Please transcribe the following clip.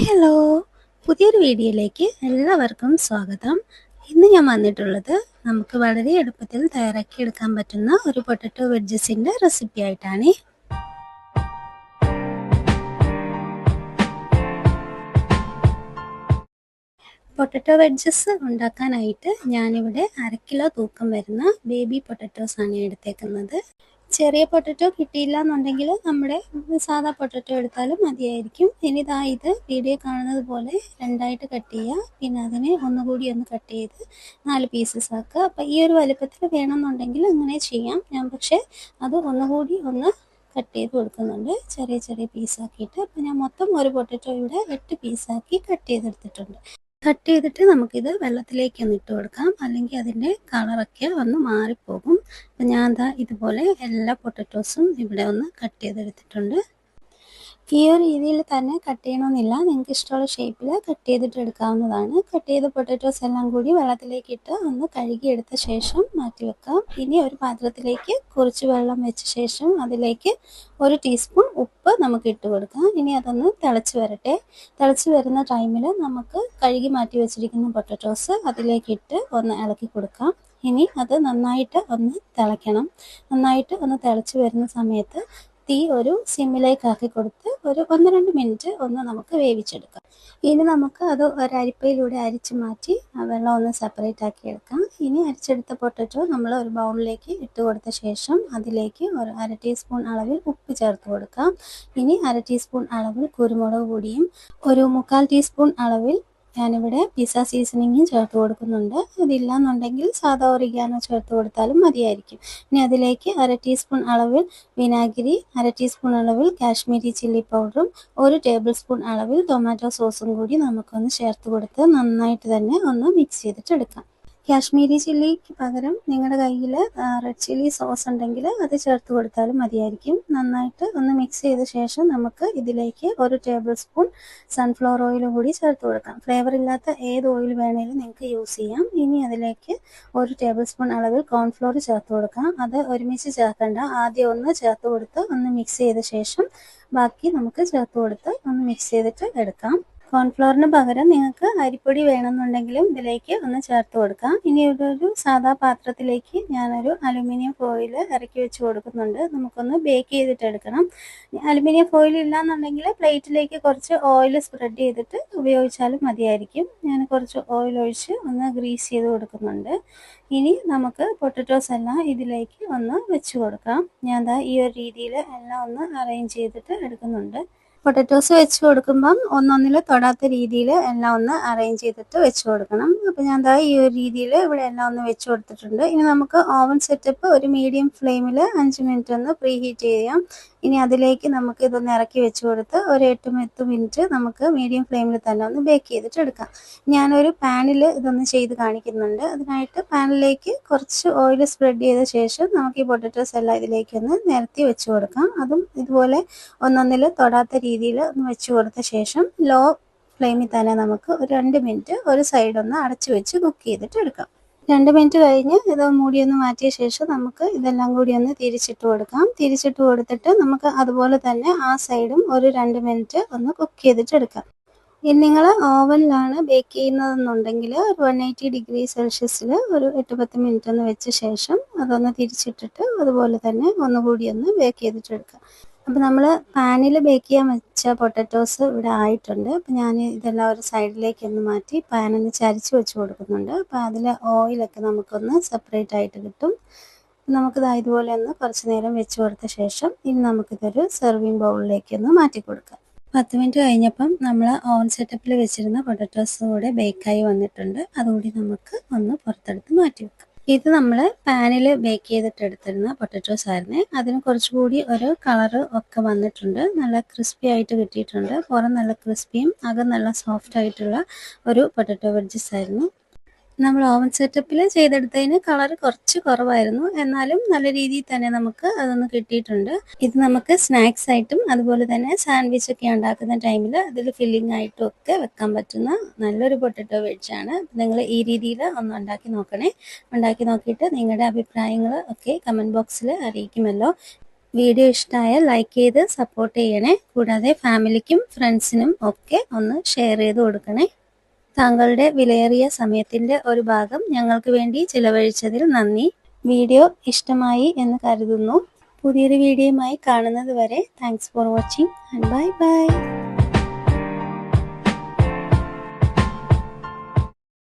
Hello! പുതിയൊരു വീഡിയോയിലേക്ക് എല്ലാവർക്കും സ്വാഗതം. ഇന്ന് ഞാൻ വന്നിട്ടുള്ളത് നമുക്ക് വളരെ എളുപ്പത്തിൽ തയ്യാറാക്കിയെടുക്കാൻ പറ്റുന്ന ഒരു പൊട്ടറ്റോ വെഡ്ജസിൻ്റെ റെസിപ്പി ആയിട്ടാണ്. പൊട്ടറ്റോ വെഡ്ജസ് ഉണ്ടാക്കാനായിട്ട് ഞാനിവിടെ 1/2 കിലോ തൂക്കം വരുന്ന ബേബി പൊട്ടറ്റോസാണ് എടുത്തേക്കുന്നത്. ചെറിയ പൊട്ടറ്റോ കിട്ടിയില്ല എന്നുണ്ടെങ്കിൽ നമ്മുടെ സാധാ പൊട്ടറ്റോ എടുത്താലും മതിയായിരിക്കും. ഇനി ഇത് വീഡിയോ കാണുന്നത് പോലെ രണ്ടായിട്ട് കട്ട് ചെയ്യുക. പിന്നെ അതിനെ ഒന്നുകൂടി ഒന്ന് കട്ട് ചെയ്ത് 4 പീസസ് ആക്കുക. അപ്പോൾ ഈ ഒരു വലുപ്പത്തിൽ വേണമെന്നുണ്ടെങ്കിൽ അങ്ങനെ ചെയ്യാം. ഞാൻ പക്ഷേ അത് ഒന്നുകൂടി ഒന്ന് കട്ട് ചെയ്ത് കൊടുക്കുന്നുണ്ട്, ചെറിയ ചെറിയ പീസാക്കിയിട്ട്. അപ്പോൾ ഞാൻ മൊത്തം ഒരു പൊട്ടറ്റോ ഇവിടെ 8 പീസാക്കി കട്ട് ചെയ്തെടുത്തിട്ടുണ്ട്. കട്ട് ചെയ്തിട്ട് നമുക്കിത് വെള്ളത്തിലേക്ക് ഒന്ന് ഇട്ട് കൊടുക്കാം, അല്ലെങ്കിൽ അതിൻ്റെ കളറൊക്കെ ഒന്ന് മാറിപ്പോകും. അപ്പം ഞാൻ ഇതുപോലെ എല്ലാ പൊട്ടറ്റോസും ഇവിടെ ഒന്ന് കട്ട് ചെയ്തെടുത്തിട്ടുണ്ട്. ഈ ഒരു രീതിയിൽ തന്നെ കട്ട് ചെയ്യണമെന്നില്ല, നിങ്ങൾക്ക് ഇഷ്ടമുള്ള ഷേപ്പിൽ കട്ട് ചെയ്തിട്ട് എടുക്കാവുന്നതാണ്. കട്ട് ചെയ്ത പൊട്ടറ്റോസ് എല്ലാം കൂടി വെള്ളത്തിലേക്ക് ഇട്ട് ഒന്ന് കഴുകിയെടുത്ത ശേഷം മാറ്റി വെക്കാം. ഇനി ഒരു പാത്രത്തിലേക്ക് കുറച്ച് വെള്ളം വെച്ച ശേഷം അതിലേക്ക് 1 ടീസ്പൂൺ ഉപ്പ് നമുക്ക് ഇട്ട് കൊടുക്കാം. ഇനി അതൊന്ന് തിളച്ച് വരട്ടെ. തിളച്ച് വരുന്ന ടൈമിൽ നമുക്ക് കഴുകി മാറ്റി വെച്ചിരിക്കുന്ന പൊട്ടറ്റോസ് അതിലേക്ക് ഇട്ട് ഒന്ന് ഇളക്കി കൊടുക്കാം. ഇനി അത് നന്നായിട്ട് ഒന്ന് തിളയ്ക്കണം. നന്നായിട്ട് ഒന്ന് തിളച്ച് വരുന്ന സമയത്ത് തീ ഒരു സിമ്മിലേക്ക് ആക്കി കൊടുത്ത് ഒരു 1-2 മിനിറ്റ് ഒന്ന് നമുക്ക് വേവിച്ചെടുക്കാം. ഇനി നമുക്ക് അത് ഒരു അരിപ്പയിലൂടെ അരിച്ച് മാറ്റി ആ വെള്ളം ഒന്ന് സെപ്പറേറ്റ് ആക്കി എടുക്കാം. ഇനി അരിച്ചെടുത്ത പൊട്ടറ്റോ നമ്മൾ ഒരു ബൗളിലേക്ക് ഇട്ട് കൊടുത്ത ശേഷം അതിലേക്ക് ഒരു 1/2 ടീസ്പൂൺ അളവിൽ ഉപ്പ് ചേർത്ത് കൊടുക്കാം. ഇനി 1/2 ടീസ്പൂൺ അളവിൽ കുരുമുളക് പൊടിയും ഒരു 1/4 ടീസ്പൂൺ അളവിൽ ഞാനിവിടെ പിസ്സ സീസണിങ്ങും ചേർത്ത് കൊടുക്കുന്നുണ്ട്. അതില്ല എന്നുണ്ടെങ്കിൽ സാധാ ഒറിഗാനോ ചേർത്ത് കൊടുത്താലും മതിയായിരിക്കും. ഇനി അതിലേക്ക് 1/2 ടീസ്പൂൺ അളവിൽ വിനാഗിരി, 1/2 ടീസ്പൂൺ അളവിൽ കാശ്മീരി ചില്ലി പൗഡറും 1 ടേബിൾ സ്പൂൺ അളവിൽ ടൊമാറ്റോ സോസും കൂടി നമുക്കൊന്ന് ചേർത്ത് കൊടുത്ത് നന്നായിട്ട് തന്നെ ഒന്ന് മിക്സ് ചെയ്തിട്ടെടുക്കാം. കാശ്മീരി ചില്ലിക്ക് പകരം നിങ്ങളുടെ കയ്യിൽ റെഡ് ചില്ലി സോസ് ഉണ്ടെങ്കിൽ അത് ചേർത്ത് കൊടുത്താലും മതിയായിരിക്കും. നന്നായിട്ട് ഒന്ന് മിക്സ് ചെയ്ത ശേഷം നമുക്ക് ഇതിലേക്ക് 1 ടേബിൾ സ്പൂൺ സൺഫ്ലവർ ഓയിൽ കൂടി ചേർത്ത് കൊടുക്കാം. ഫ്ലേവർ ഇല്ലാത്ത ഏത് ഓയിൽ വേണമെങ്കിലും നിങ്ങൾക്ക് യൂസ് ചെയ്യാം. ഇനി അതിലേക്ക് 1 ടേബിൾ സ്പൂൺ അളവിൽ കോൺഫ്ലോർ ചേർത്ത് കൊടുക്കാം. അത് ഒരുമിച്ച് ചേർക്കേണ്ട, ആദ്യം ഒന്ന് ചേർത്ത് കൊടുത്ത് ഒന്ന് മിക്സ് ചെയ്ത ശേഷം ബാക്കി നമുക്ക് ചേർത്ത് കൊടുത്ത് ഒന്ന് മിക്സ് ചെയ്തിട്ട് എടുക്കാം. കോൺഫ്ലോറിന് പകരം നിങ്ങൾക്ക് അരിപ്പൊടി വേണമെന്നുണ്ടെങ്കിലും ഇതിലേക്ക് ഒന്ന് ചേർത്ത് കൊടുക്കാം. ഇനി ഒരു സാധാ പാത്രത്തിലേക്ക് ഞാനൊരു അലുമിനിയം ഫോയിൽ ഇറക്കി വെച്ച് കൊടുക്കുന്നുണ്ട്. നമുക്കൊന്ന് ബേക്ക് ചെയ്തിട്ട് എടുക്കണം. അലുമിനിയം ഫോയിൽ ഇല്ലാന്നുണ്ടെങ്കിൽ പ്ലേറ്റിലേക്ക് കുറച്ച് ഓയിൽ സ്പ്രെഡ് ചെയ്തിട്ട് ഉപയോഗിച്ചാലും മതിയായിരിക്കും. ഞാൻ കുറച്ച് ഓയിൽ ഒഴിച്ച് ഒന്ന് ഗ്രീസ് ചെയ്ത് കൊടുക്കുന്നുണ്ട്. ഇനി നമുക്ക് പൊട്ടറ്റോസ് എല്ലാം ഇതിലേക്ക് ഒന്ന് വെച്ച് കൊടുക്കാം. ഞാൻ ഈ ഒരു രീതിയിൽ എല്ലാം ഒന്ന് അറേഞ്ച് ചെയ്തിട്ട് എടുക്കുന്നുണ്ട്. പൊട്ടറ്റോസ് വെച്ച് കൊടുക്കുമ്പം ഒന്നൊന്നിൽ തൊടാത്ത രീതിയിൽ എല്ലാം ഒന്ന് അറേഞ്ച് ചെയ്തിട്ട് വെച്ച് കൊടുക്കണം. അപ്പോൾ ഞാൻ ഈ ഒരു രീതിയിൽ ഇവിടെ എല്ലാം ഒന്ന് വെച്ച് കൊടുത്തിട്ടുണ്ട്. ഇനി നമുക്ക് ഓവൻ സെറ്റപ്പ് ഒരു മീഡിയം ഫ്ലെയിമിൽ 5 മിനിറ്റ് ഒന്ന് പ്രീ ഹീറ്റ് ചെയ്യാം. ഇനി അതിലേക്ക് നമുക്ക് ഇതൊന്ന് ഇറക്കി വെച്ച് കൊടുത്ത് ഒരു 8 മിനിറ്റ് നമുക്ക് മീഡിയം ഫ്ലെയിമിൽ തന്നെ ഒന്ന് ബേക്ക് ചെയ്തിട്ട് എടുക്കാം. ഞാനൊരു പാനിൽ ഇതൊന്ന് ചെയ്ത് കാണിക്കുന്നുണ്ട്. അതിനായിട്ട് പാനിലേക്ക് കുറച്ച് ഓയിൽ സ്പ്രെഡ് ചെയ്ത ശേഷം നമുക്ക് ഈ പൊട്ടറ്റോസ് എല്ലാം ഇതിലേക്ക് ഒന്ന് നിരത്തി വെച്ച് കൊടുക്കാം. അതും ഇതുപോലെ ഒന്നൊന്നിൽ തൊടാത്ത രീതിയിൽ ഒന്ന് വെച്ച് കൊടുത്ത ശേഷം ലോ ഫ്ലെയിമിൽ തന്നെ നമുക്ക് ഒരു 2 മിനിറ്റ് ഒരു സൈഡ് ഒന്ന് അടച്ചു വെച്ച് കുക്ക് ചെയ്തിട്ട് എടുക്കാം. 2 മിനിറ്റ് കഴിഞ്ഞ് ഇത് മൂടിയൊന്ന് മാറ്റിയ ശേഷം നമുക്ക് ഇതെല്ലാം കൂടി ഒന്ന് തിരിച്ചിട്ട് കൊടുക്കാം. തിരിച്ചിട്ട് കൊടുത്തിട്ട് നമുക്ക് അതുപോലെ തന്നെ ആ സൈഡും ഒരു 2 മിനിറ്റ് ഒന്ന് കുക്ക് ചെയ്തിട്ട് എടുക്കാം. ഇനി നിങ്ങൾ ഓവനിലാണ് ബേക്ക് ചെയ്യുന്നതെന്നുണ്ടെങ്കിൽ ഒരു 180 ഡിഗ്രി സെൽഷ്യസിൽ ഒരു 8-10 മിനിറ്റ് ഒന്ന് വെച്ച ശേഷം അതൊന്ന് തിരിച്ചിട്ടിട്ട് അതുപോലെ തന്നെ ഒന്നുകൂടി ഒന്ന് ബേക്ക് ചെയ്തിട്ട് എടുക്കാം. അപ്പോൾ നമ്മൾ പാനിൽ ബേക്ക് ചെയ്യാൻ വെച്ച പൊട്ടറ്റോസ് ഇവിടെ ആയിട്ടുണ്ട്. അപ്പോൾ ഞാൻ ഇതെല്ലാം ഒരു സൈഡിലേക്ക് ഒന്ന് മാറ്റി പാനൊന്ന് ചരിച്ച് വെച്ച് കൊടുക്കുന്നുണ്ട്. അപ്പോൾ അതിലെ ഓയിലൊക്കെ നമുക്കൊന്ന് സെപ്പറേറ്റ് ആയിട്ട് കിട്ടും. നമുക്കിത് ഇതുപോലെ ഒന്ന് കുറച്ച് നേരം വെച്ച് കൊടുത്ത ശേഷം ഇനി നമുക്കിതൊരു സെർവിങ് ബൗളിലേക്ക് ഒന്ന് മാറ്റി കൊടുക്കാം. 10 മിനിറ്റ് കഴിഞ്ഞപ്പം നമ്മൾ ഓവൻ സെറ്റപ്പിൽ വെച്ചിരുന്ന പൊട്ടറ്റോസ് കൂടെ ബേക്കായി വന്നിട്ടുണ്ട്. അതുകൂടി നമുക്ക് ഒന്ന് പുറത്തെടുത്ത് മാറ്റി വെക്കാം. ഇത് നമ്മൾ പാനിൽ ബേക്ക് ചെയ്തിട്ട് എടുത്തിരുന്ന പൊട്ടറ്റോസ് ആയിരുന്നേ. അതിന് കുറച്ചുകൂടി ഒരു കളറ് ഒക്കെ വന്നിട്ടുണ്ട്. നല്ല ക്രിസ്പി ആയിട്ട് കിട്ടിയിട്ടുണ്ട്. പുറം നല്ല ക്രിസ്പിയും അകം നല്ല സോഫ്റ്റ് ആയിട്ടുള്ള ഒരു പൊട്ടറ്റോ വെഡ്ജസ് ആയിരുന്നു. നമ്മൾ ഓവൻ സെറ്റപ്പിൽ ചെയ്തെടുത്തതിന് കളർ കുറച്ച് കുറവായിരുന്നു, എന്നാലും നല്ല രീതിയിൽ തന്നെ നമുക്ക് അതൊന്ന് കിട്ടിയിട്ടുണ്ട്. ഇത് നമുക്ക് സ്നാക്സ് ആയിട്ടും അതുപോലെ തന്നെ സാൻഡ്വിച്ച് ഒക്കെ ഉണ്ടാക്കുന്ന ടൈമിൽ അതിൽ ഫില്ലിംഗ് ആയിട്ടും ഒക്കെ വെക്കാൻ പറ്റുന്ന നല്ലൊരു പൊട്ടറ്റോ വെഡ്ജാണ്. നിങ്ങൾ ഈ രീതിയിൽ ഒന്ന് ഉണ്ടാക്കി നോക്കണേ. ഉണ്ടാക്കി നോക്കിയിട്ട് നിങ്ങളുടെ അഭിപ്രായങ്ങൾ ഒക്കെ കമൻറ്റ് ബോക്സിൽ അറിയിക്കുമല്ലോ. വീഡിയോ ഇഷ്ടമായാൽ ലൈക്ക് ചെയ്ത് സപ്പോർട്ട് ചെയ്യണേ. കൂടാതെ ഫാമിലിക്കും ഫ്രണ്ട്സിനും ഒക്കെ ഒന്ന് ഷെയർ ചെയ്ത് കൊടുക്കണേ. താങ്കളുടെ വിലയേറിയ സമയത്തിൻ്റെ ഒരു ഭാഗം ഞങ്ങൾക്ക് വേണ്ടി ചിലവഴിച്ചതിൽ നന്ദി. വീഡിയോ ഇഷ്ടമായി എന്ന് കരുതുന്നു. പുതിയൊരു വീഡിയോയുമായി കാണുന്നത് വരെ thanks for watching and bye bye.